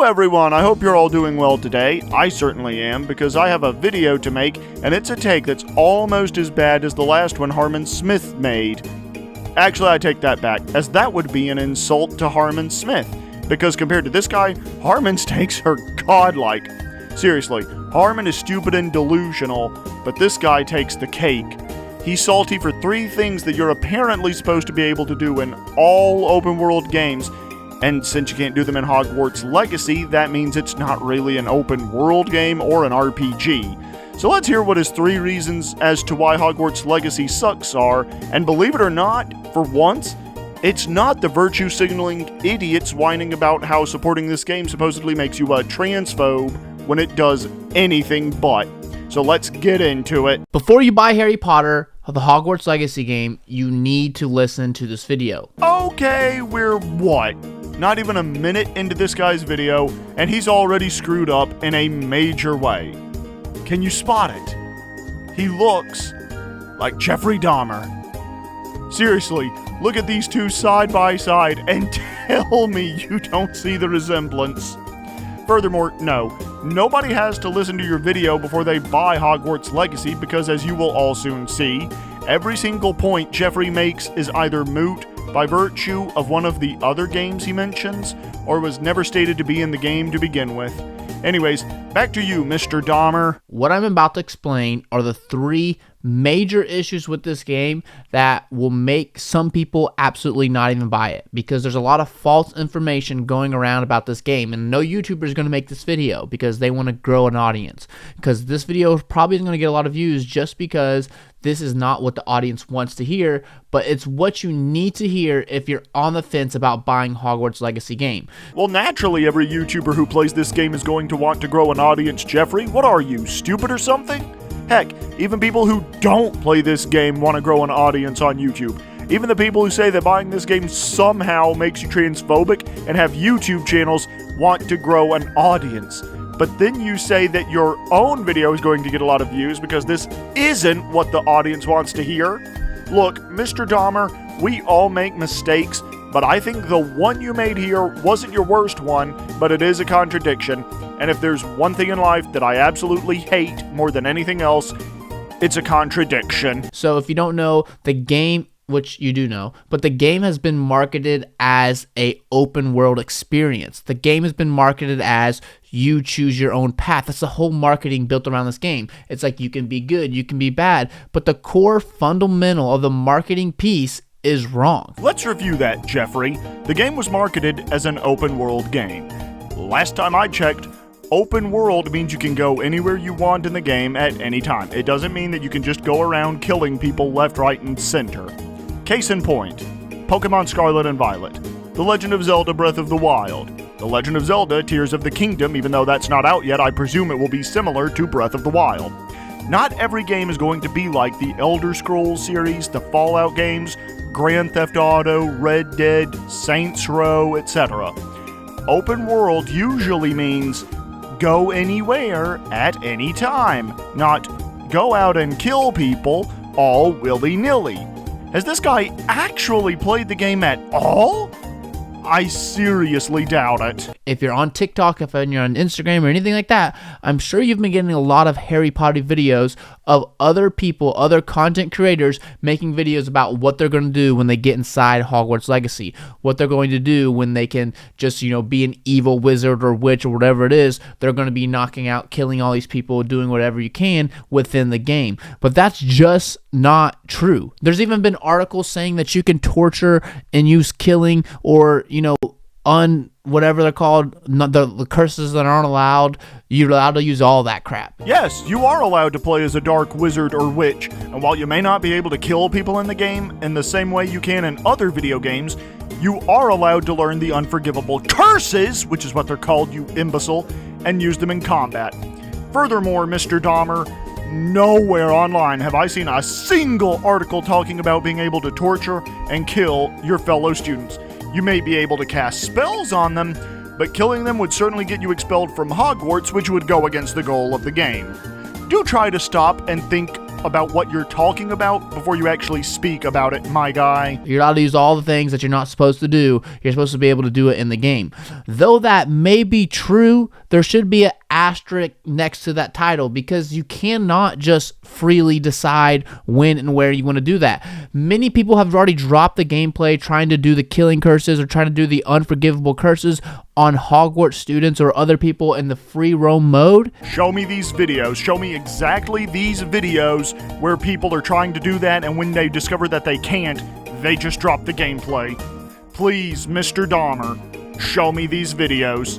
Hello everyone, I hope you're all doing well today. I certainly am, because I have a video to make, and it's a take that's almost as bad as the last one Harmon Smith made. Actually, I take that back, as that would be an insult to Harmon Smith, because compared to this guy, Harmon's takes are godlike. Seriously, Harmon is stupid and delusional, but this guy takes the cake. He's salty for 3 things that you're apparently supposed to be able to do in all open world games, and since you can't do them in Hogwarts Legacy, that means it's not really an open world game or an RPG. So let's hear what his 3 reasons as to why Hogwarts Legacy sucks are, and believe it or not, for once, it's not the virtue signaling idiots whining about how supporting this game supposedly makes you a transphobe when it does anything but. So let's get into it. Before you buy Harry Potter, the Hogwarts Legacy game, you need to listen to this video. Okay, we're what? Not even a minute into this guy's video, and he's already screwed up in a major way. Can you spot it? He looks like Jeffrey Dahmer. Seriously, look at these two side by side and tell me you don't see the resemblance. Furthermore, no, nobody has to listen to your video before they buy Hogwarts Legacy because, as you will all soon see, every single point Jeffrey makes is either moot by virtue of one of the other games he mentions, or was never stated to be in the game to begin with. Anyways, back to you, Mr. Dahmer. What I'm about to explain are the 3 major issues with this game that will make some people absolutely not even buy it, because there's a lot of false information going around about this game, and no YouTuber is going to make this video because they want to grow an audience, because this video probably isn't going to get a lot of views just because this is not what the audience wants to hear, but it's what you need to hear if you're on the fence about buying Hogwarts Legacy game. Well, naturally, every YouTuber who plays this game is going to want to grow an audience, Jeffrey. What are you, stupid or something? Heck, even people who don't play this game want to grow an audience on YouTube. Even the people who say that buying this game somehow makes you transphobic and have YouTube channels want to grow an audience. But then you say that your own video is going to get a lot of views because this isn't what the audience wants to hear. Look, Mr. Dahmer, we all make mistakes, but I think the one you made here wasn't your worst one, but it is a contradiction. And if there's one thing in life that I absolutely hate more than anything else, it's a contradiction. So if you don't know, the game, which you do know, but the game has been marketed as a open world experience. The game has been marketed as you choose your own path. That's the whole marketing built around this game. It's like you can be good, you can be bad, but the core fundamental of the marketing piece is wrong. Let's review that, Jeffrey. The game was marketed as an open world game. Last time I checked, open world means you can go anywhere you want in the game at any time. It doesn't mean that you can just go around killing people left, right, and center. Case in point, Pokemon Scarlet and Violet, The Legend of Zelda Breath of the Wild, The Legend of Zelda Tears of the Kingdom. Even though that's not out yet, I presume it will be similar to Breath of the Wild. Not every game is going to be like the Elder Scrolls series, the Fallout games, Grand Theft Auto, Red Dead, Saints Row, etc. Open world usually means go anywhere at any time, not go out and kill people all willy-nilly. Has this guy actually played the game at all? I seriously doubt it. If you're on TikTok, if you're on Instagram or anything like that, I'm sure you've been getting a lot of Harry Potter videos of other people, other content creators making videos about what they're going to do when they get inside Hogwarts Legacy, what they're going to do when they can just, be an evil wizard or witch or whatever it is. They're going to be knocking out, killing all these people, doing whatever you can within the game. But that's just not true. There's even been articles saying that you can torture and use killing or, whatever they're called, the curses that aren't allowed, you're allowed to use all that crap. Yes, you are allowed to play as a dark wizard or witch, and while you may not be able to kill people in the game in the same way you can in other video games, you are allowed to learn the unforgivable curses, which is what they're called, you imbecile, and use them in combat. Furthermore, Mr. Dahmer, nowhere online have I seen a single article talking about being able to torture and kill your fellow students. You may be able to cast spells on them, but killing them would certainly get you expelled from Hogwarts, which would go against the goal of the game. Do try to stop and think about what you're talking about before you actually speak about it, my guy. You're allowed to use all the things that you're not supposed to do. You're supposed to be able to do it in the game. Though that may be true, there should be an asterisk next to that title, because you cannot just freely decide when and where you want to do that. Many people have already dropped the gameplay trying to do the killing curses or trying to do the unforgivable curses on Hogwarts students or other people in the free roam mode. Show me these videos. Show me exactly these videos where people are trying to do that, and when they discover that they can't, they just drop the gameplay. Please, Mr. Dahmer, show me these videos.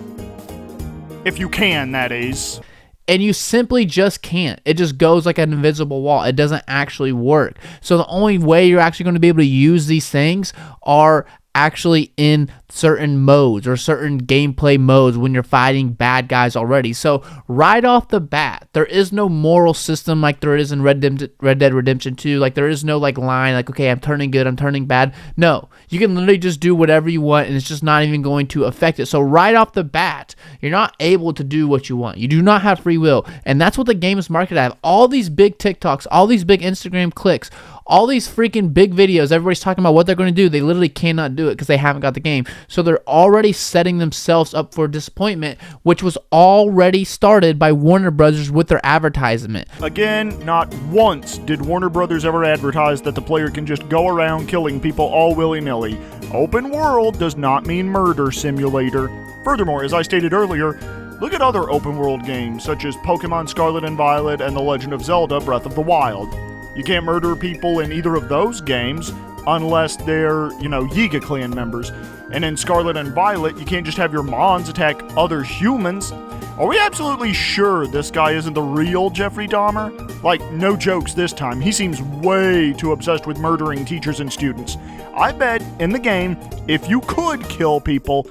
If you can, that is. And you simply just can't. It just goes like an invisible wall. It doesn't actually work. So the only way you're actually going to be able to use these things are actually in certain modes or certain gameplay modes when you're fighting bad guys already. So right off the bat, there is no moral system like there is in Red Dead Redemption 2. Like there is no like line like, okay, I'm turning good, I'm turning bad. No, you can literally just do whatever you want and it's just not even going to affect it. So right off the bat, you're not able to do what you want. You do not have free will. And that's what the game is marketed at. All these big TikToks, all these big Instagram clicks, all these freaking big videos, everybody's talking about what they're going to do. They literally cannot do it because they haven't got the game. So they're already setting themselves up for disappointment, which was already started by Warner Brothers with their advertisement. Again, not once did Warner Brothers ever advertise that the player can just go around killing people all willy-nilly. Open world does not mean murder simulator. Furthermore, as I stated earlier, look at other open world games such as Pokemon Scarlet and Violet and The Legend of Zelda Breath of the Wild. You can't murder people in either of those games unless they're, Yiga clan members. And in Scarlet and Violet, you can't just have your Mons attack other humans. Are we absolutely sure this guy isn't the real Jeffrey Dahmer? Like, no jokes this time. He seems way too obsessed with murdering teachers and students. I bet in the game, if you could kill people,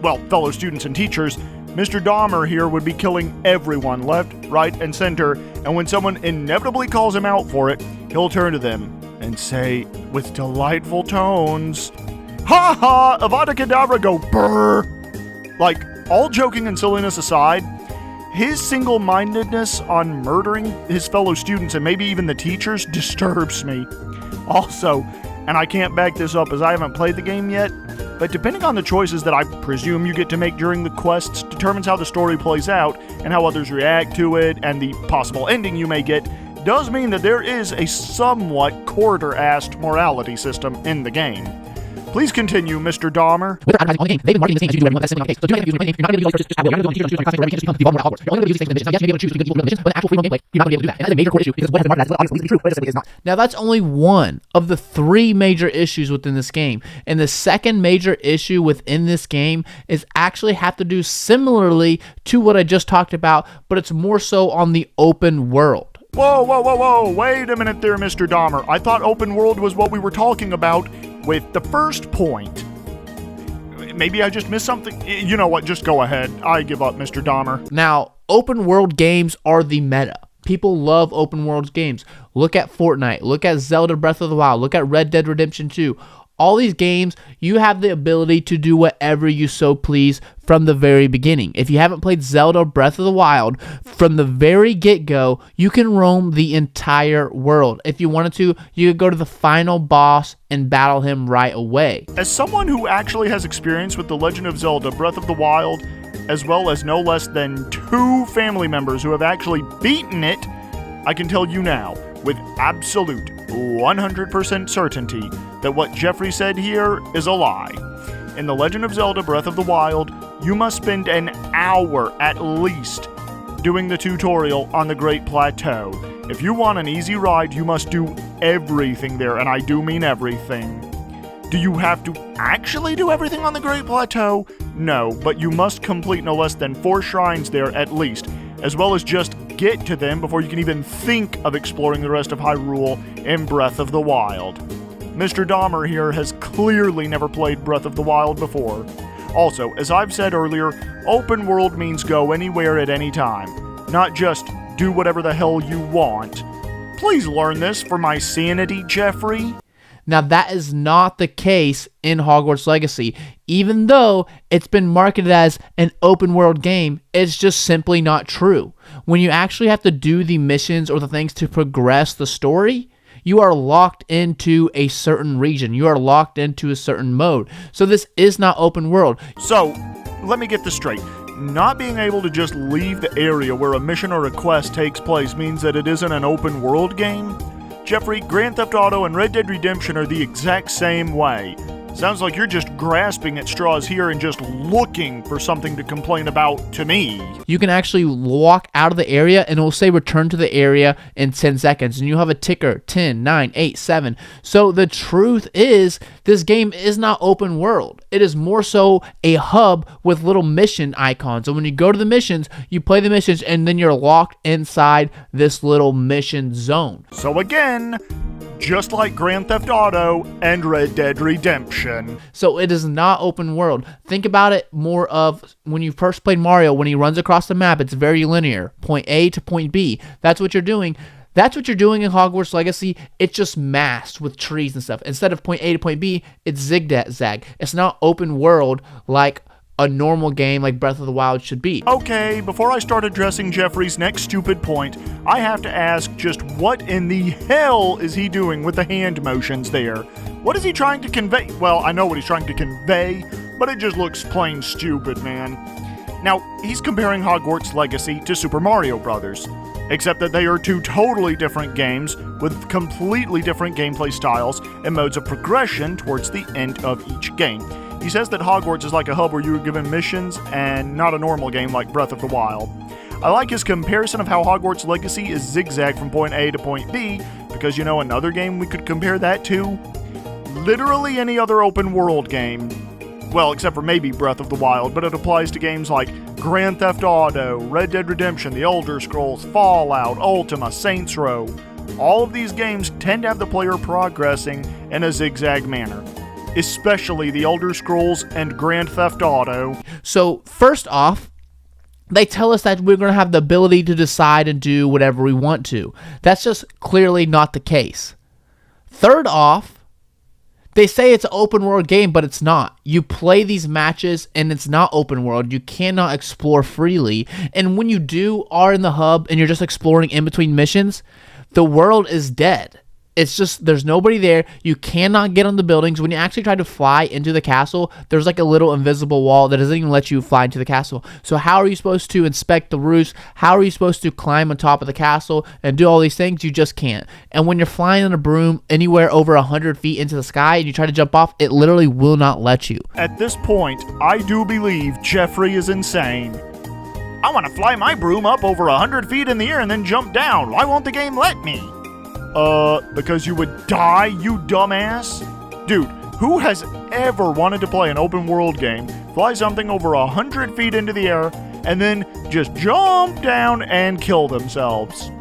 well, fellow students and teachers, Mr. Dahmer here would be killing everyone left, right, and center, and when someone inevitably calls him out for it, he'll turn to them and say, with delightful tones, "Ha ha, Avada Kedavra, go brrr." Like, all joking and silliness aside, his single-mindedness on murdering his fellow students and maybe even the teachers disturbs me. Also, and I can't back this up as I haven't played the game yet, but depending on the choices that I presume you get to make during the quests determines how the story plays out and how others react to it, and the possible ending you may get does mean that there is a somewhat quarter-assed morality system in the game. Please continue, Mr. Dahmer. With their advertising on the game, they've been marketing this game as you do whatever you want. That's simply not the case. So do anything you use your name. You're not going to be able to just have will. You're not going to be able to just have teachers become Hogwarts. You're only going to be able to use these things for the missions. Now, yes, you may be able to choose between good people and missions, but in actual free roam gameplay, you're not going to be able to do that. And that's a major core issue because what has been marketed as obviously true, but it simply is not. Now, that's only one of the three major issues within this game. And the second major issue within this game is actually have to do similarly to what I just talked about, but it's more so on the open world. Whoa, wait a minute there, Mr. Dahmer. I thought open world was what we were talking about with the first point. Maybe I just missed something. You know what, just go ahead. I give up, Mr. Dahmer. Now, open world games are the meta. People love open world games. Look at Fortnite. Look at Zelda Breath of the Wild. Look at Red Dead Redemption 2. All these games, you have the ability to do whatever you so please from the very beginning. If you haven't played Zelda Breath of the Wild, from the very get-go, you can roam the entire world. If you wanted to, you could go to the final boss and battle him right away. As someone who actually has experience with The Legend of Zelda Breath of the Wild, as well as no less than 2 family members who have actually beaten it, I can tell you now, with absolute 100% certainty, that what Jeffrey said here is a lie. In The Legend of Zelda Breath of the Wild, you must spend an hour at least doing the tutorial on the Great Plateau. If you want an easy ride, you must do everything there, and I do mean everything. Do you have to actually do everything on the Great Plateau? No, but you must complete no less than 4 shrines there at least, as well as just get to them before you can even think of exploring the rest of Hyrule in Breath of the Wild. Mr. Dahmer here has clearly never played Breath of the Wild before. Also, as I've said earlier, open world means go anywhere at any time, not just do whatever the hell you want. Please learn this for my sanity, Jeffrey. Now, that is not the case in Hogwarts Legacy. Even though it's been marketed as an open world game, it's just simply not true. When you actually have to do the missions or the things to progress the story, you are locked into a certain region. You are locked into a certain mode. So this is not open world. So, let me get this straight. Not being able to just leave the area where a mission or a quest takes place means that it isn't an open world game? Jeffrey, Grand Theft Auto and Red Dead Redemption are the exact same way. Sounds like you're just grasping at straws here and just looking for something to complain about to me. You can actually walk out of the area and it will say return to the area in 10 seconds. And you have a ticker, 10, 9, 8, 7. So the truth is, this game is not open world. It is more so a hub with little mission icons. So when you go to the missions, you play the missions and then you're locked inside this little mission zone. So again, just like Grand Theft Auto and Red Dead Redemption. So it is not open world. Think about it more of when you first played Mario, when he runs across the map, it's very linear. Point A to point B. That's what you're doing. That's what you're doing in Hogwarts Legacy. It's just masked with trees and stuff. Instead of point A to point B, it's zigzag. It's not open world like a normal game like Breath of the Wild should be. Okay, before I start addressing Jeffrey's next stupid point, I have to ask just what in the hell is he doing with the hand motions there? What is he trying to convey? Well, I know what he's trying to convey, but it just looks plain stupid, man. Now, he's comparing Hogwarts Legacy to Super Mario Bros., except that they are two totally different games with completely different gameplay styles and modes of progression towards the end of each game. He says that Hogwarts is like a hub where you are given missions and not a normal game like Breath of the Wild. I like his comparison of how Hogwarts Legacy is zigzag from point A to point B, because you know another game we could compare that to? Literally any other open world game. Well, except for maybe Breath of the Wild, but it applies to games like Grand Theft Auto, Red Dead Redemption, The Elder Scrolls, Fallout, Ultima, Saints Row. All of these games tend to have the player progressing in a zigzag manner. Especially The Elder Scrolls and Grand Theft Auto. So, first off, they tell us that we're going to have the ability to decide and do whatever we want to. That's just clearly not the case. Third off, they say it's an open world game, but it's not. You play these matches and it's not open world. You cannot explore freely. And when you are in the hub and you're just exploring in between missions, the world is dead. It's just, there's nobody there. You cannot get on the buildings. When you actually try to fly into the castle, there's like a little invisible wall that doesn't even let you fly into the castle. So how are you supposed to inspect the roofs? How are you supposed to climb on top of the castle and do all these things? You just can't. And when you're flying on a broom anywhere over 100 feet into the sky and you try to jump off, it literally will not let you. At this point, I do believe Jeffrey is insane. I want to fly my broom up over 100 feet in the air and then jump down. Why won't the game let me? Because you would die, you dumbass? Dude, who has ever wanted to play an open world game, fly something over 100 feet into the air, and then just jump down and kill themselves?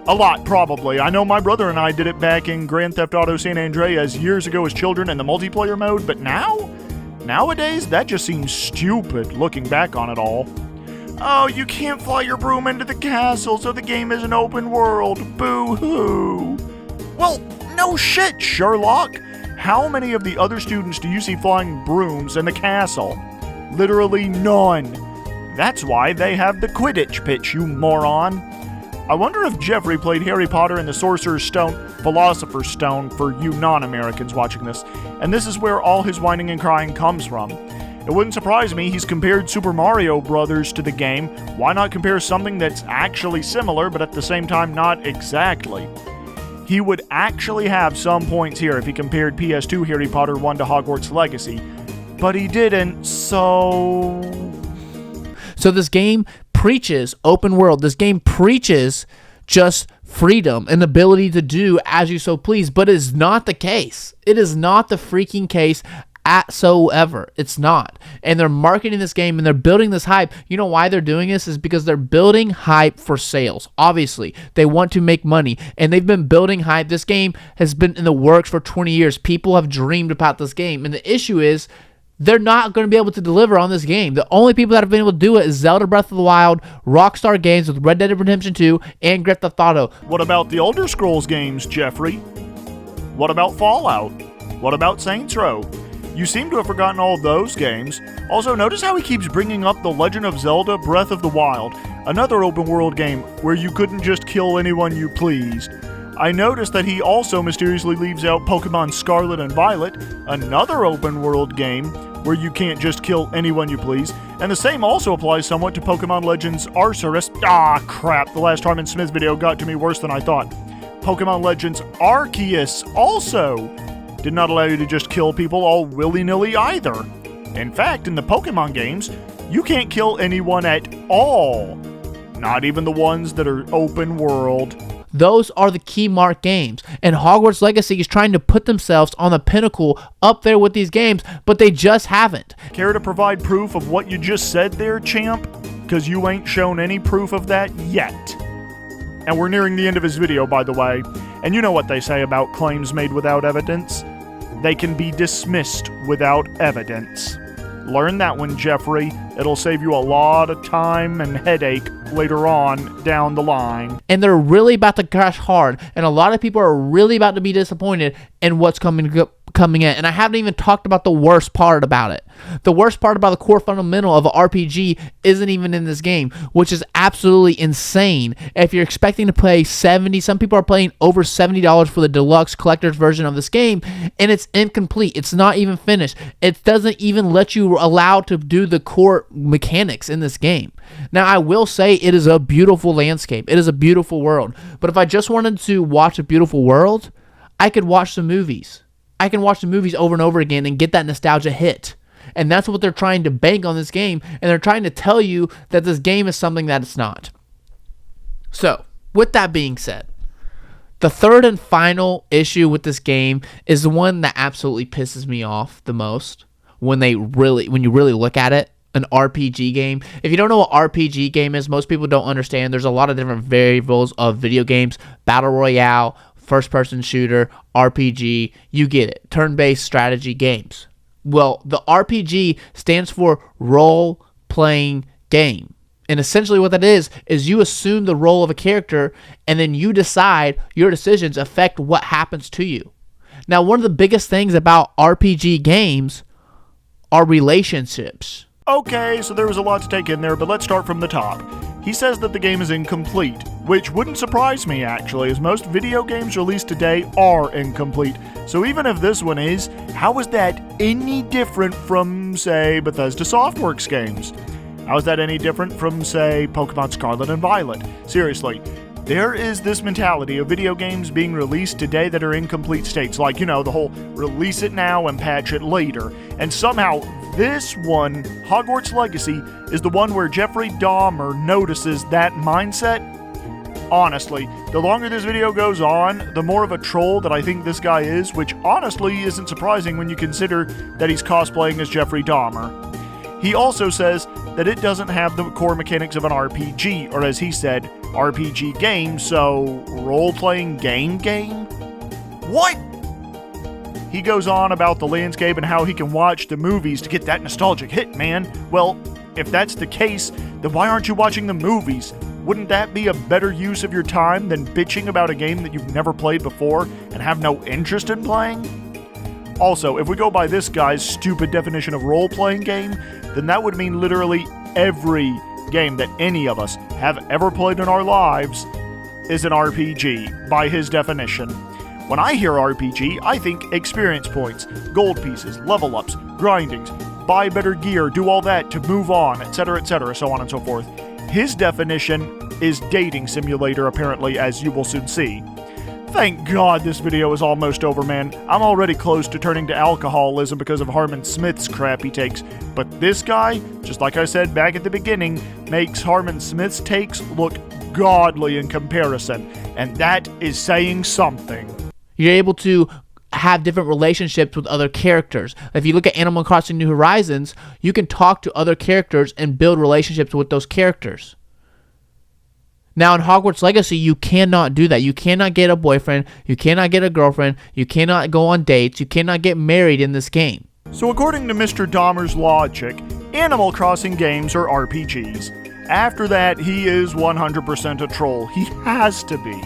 A lot, probably. I know my brother and I did it back in Grand Theft Auto San Andreas years ago as children in the multiplayer mode, but nowadays, that just seems stupid looking back on it all. Oh, you can't fly your broom into the castle, so the game is an open world. Boo-hoo. Well, no shit, Sherlock. How many of the other students do you see flying brooms in the castle? Literally none. That's why they have the Quidditch pitch, you moron. I wonder if Jeffrey played Harry Potter and the Sorcerer's Stone, Philosopher's Stone, for you non-Americans watching this, and this is where all his whining and crying comes from. It wouldn't surprise me he's compared Super Mario Bros. To the game. Why not compare something that's actually similar, but at the same time not exactly? He would actually have some points here if he compared PS2 Harry Potter 1 to Hogwarts Legacy, but he didn't, so this game preaches open world. This game preaches just freedom and ability to do as you so please, but it is not the case. It is not the freaking case whatsoever. It's not. And they're marketing this game and they're building this hype. You know why they're doing this? Is because they're building hype for sales. Obviously, they want to make money and they've been building hype. This game has been in the works for 20 years. People have dreamed about this game. And the issue is they're not going to be able to deliver on this game. The only people that have been able to do it is Zelda Breath of the Wild, Rockstar Games with Red Dead Redemption 2, and Grand Theft Auto. What about the Elder Scrolls games, Jeffrey? What about Fallout? What about Saints Row? You seem to have forgotten all of those games. Also, notice how he keeps bringing up The Legend of Zelda Breath of the Wild, another open world game where you couldn't just kill anyone you pleased. I noticed that he also mysteriously leaves out Pokemon Scarlet and Violet, another open world game where you can't just kill anyone you please, and the same also applies somewhat to Pokemon Legends Arceus. Ah, crap, the last Harmon Smith video got to me worse than I thought. Pokemon Legends Arceus also did not allow you to just kill people all willy-nilly either. In fact, in the Pokemon games, you can't kill anyone at all. Not even the ones that are open world. Those are the key mark games, and Hogwarts Legacy is trying to put themselves on the pinnacle up there with these games, but they just haven't. Care to provide proof of what you just said there, champ? Because you ain't shown any proof of that yet. And we're nearing the end of his video, by the way, and you know what they say about claims made without evidence? They can be dismissed without evidence. Learn that one, Jeffrey. It'll save you a lot of time and headache later on down the line. And they're really about to crash hard, and a lot of people are really about to be disappointed in what's coming in. And I haven't even talked about the worst part about it. The worst part about the core fundamental of an RPG isn't even in this game, which is absolutely insane. If you're expecting to pay $70, some people are paying over $70 for the deluxe collector's version of this game, and it's incomplete. It's not even finished. It doesn't even let you allow to do the core mechanics in this game. Now, I will say it is a beautiful landscape. It is a beautiful world. But if I just wanted to watch a beautiful world, I could watch the movies. I can watch the movies over and over again and get that nostalgia hit. And that's what they're trying to bank on this game, and they're trying to tell you that this game is something that it's not. So, with that being said, the third and final issue with this game is the one that absolutely pisses me off the most when you really look at it. An RPG game. If you don't know what RPG game is, most people don't understand. There's a lot of different variables of video games. Battle Royale, first-person shooter, RPG, you get it. Turn-based strategy games. Well, the RPG stands for role-playing game. And essentially what that is you assume the role of a character, and then you decide your decisions affect what happens to you. Now, one of the biggest things about RPG games are relationships. Okay, so there was a lot to take in there, but let's start from the top. He says that the game is incomplete, which wouldn't surprise me actually, as most video games released today are incomplete. So even if this one is, how is that any different from, say, Bethesda Softworks games? How is that any different from, say, Pokemon Scarlet and Violet? Seriously, there is this mentality of video games being released today that are incomplete states, like, the whole release it now and patch it later. And somehow, this one, Hogwarts Legacy, is the one where Jeffrey Dahmer notices that mindset. Honestly, the longer this video goes on, the more of a troll that I think this guy is, which honestly isn't surprising when you consider that he's cosplaying as Jeffrey Dahmer. He also says that it doesn't have the core mechanics of an RPG, or as he said, RPG game, so role-playing game? What? He goes on about the landscape and how he can watch the movies to get that nostalgic hit, man. Well, if that's the case, then why aren't you watching the movies? Wouldn't that be a better use of your time than bitching about a game that you've never played before and have no interest in playing? Also, if we go by this guy's stupid definition of role-playing game, then that would mean literally every game that any of us have ever played in our lives is an RPG, by his definition. When I hear RPG, I think experience points, gold pieces, level ups, grindings, buy better gear, do all that to move on, etc., so on and so forth. His definition is dating simulator, apparently, as you will soon see. Thank God this video is almost over, man. I'm already close to turning to alcoholism because of Harmon Smith's crap he takes. But this guy, just like I said back at the beginning, makes Harmon Smith's takes look godly in comparison. And that is saying something. You're able to have different relationships with other characters. If you look at Animal Crossing New Horizons, you can talk to other characters and build relationships with those characters. Now, in Hogwarts Legacy, you cannot do that. You cannot get a boyfriend. You cannot get a girlfriend. You cannot go on dates. You cannot get married in this game. So according to Mr. Dahmer's logic, Animal Crossing games are RPGs. After that, he is 100% a troll. He has to be.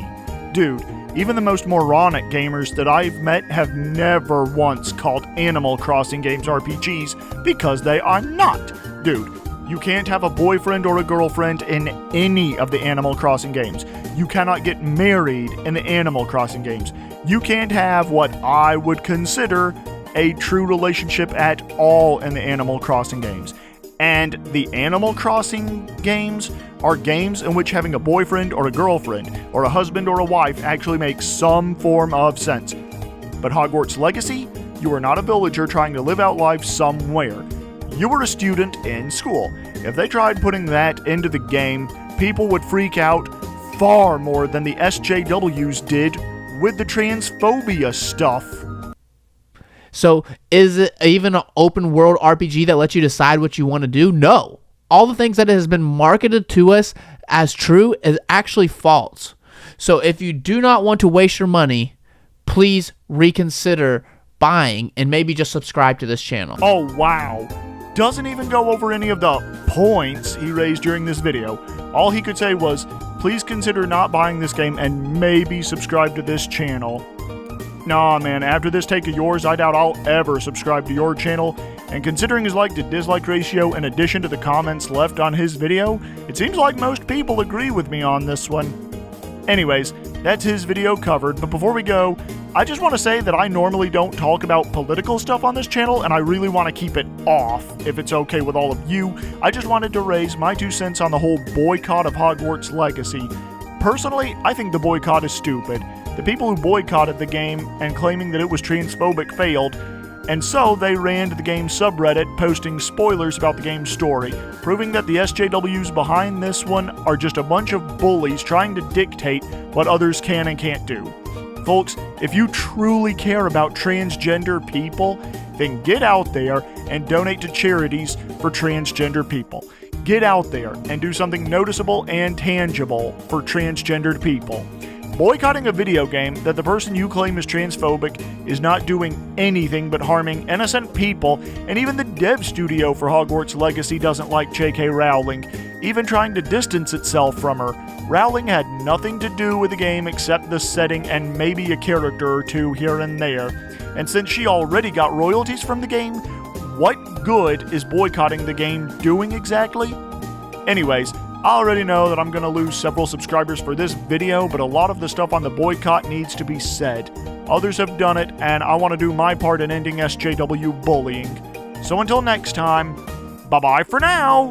Dude, Even the most moronic gamers that I've met have never once called Animal Crossing games RPGs because they are not. Dude, you can't have a boyfriend or a girlfriend in any of the Animal Crossing games. You cannot get married in the Animal Crossing games. You can't have what I would consider a true relationship at all in the Animal Crossing games. And the Animal Crossing games are games in which having a boyfriend or a girlfriend or a husband or a wife actually makes some form of sense. But Hogwarts Legacy, you are not a villager trying to live out life somewhere. You were a student in school. If they tried putting that into the game, people would freak out far more than the SJWs did with the transphobia stuff. So is it even an open world RPG that lets you decide what you want to do? No. All the things that has been marketed to us as true is actually false. So if you do not want to waste your money, please reconsider buying and maybe just subscribe to this channel. Oh, wow. Doesn't even go over any of the points he raised during this video. All he could say was, please consider not buying this game and maybe subscribe to this channel. Nah, man, after this take of yours, I doubt I'll ever subscribe to your channel. And considering his like to dislike ratio in addition to the comments left on his video, it seems like most people agree with me on this one. Anyways, that's his video covered, but before we go, I just want to say that I normally don't talk about political stuff on this channel, and I really want to keep it off, if it's okay with all of you. I just wanted to raise my 2 cents on the whole boycott of Hogwarts Legacy. Personally, I think the boycott is stupid. The people who boycotted the game and claiming that it was transphobic failed, and so they ran to the game's subreddit posting spoilers about the game's story, proving that the SJWs behind this one are just a bunch of bullies trying to dictate what others can and can't do. Folks, if you truly care about transgender people, then get out there and donate to charities for transgender people. Get out there and do something noticeable and tangible for transgendered people. Boycotting a video game that the person you claim is transphobic is not doing anything but harming innocent people, and even the dev studio for Hogwarts Legacy doesn't like J.K. Rowling, even trying to distance itself from her. Rowling had nothing to do with the game except the setting and maybe a character or two here and there. And since she already got royalties from the game, what good is boycotting the game doing exactly? Anyways, I already know that I'm going to lose several subscribers for this video, but a lot of the stuff on the boycott needs to be said. Others have done it, and I want to do my part in ending SJW bullying. So until next time, bye-bye for now!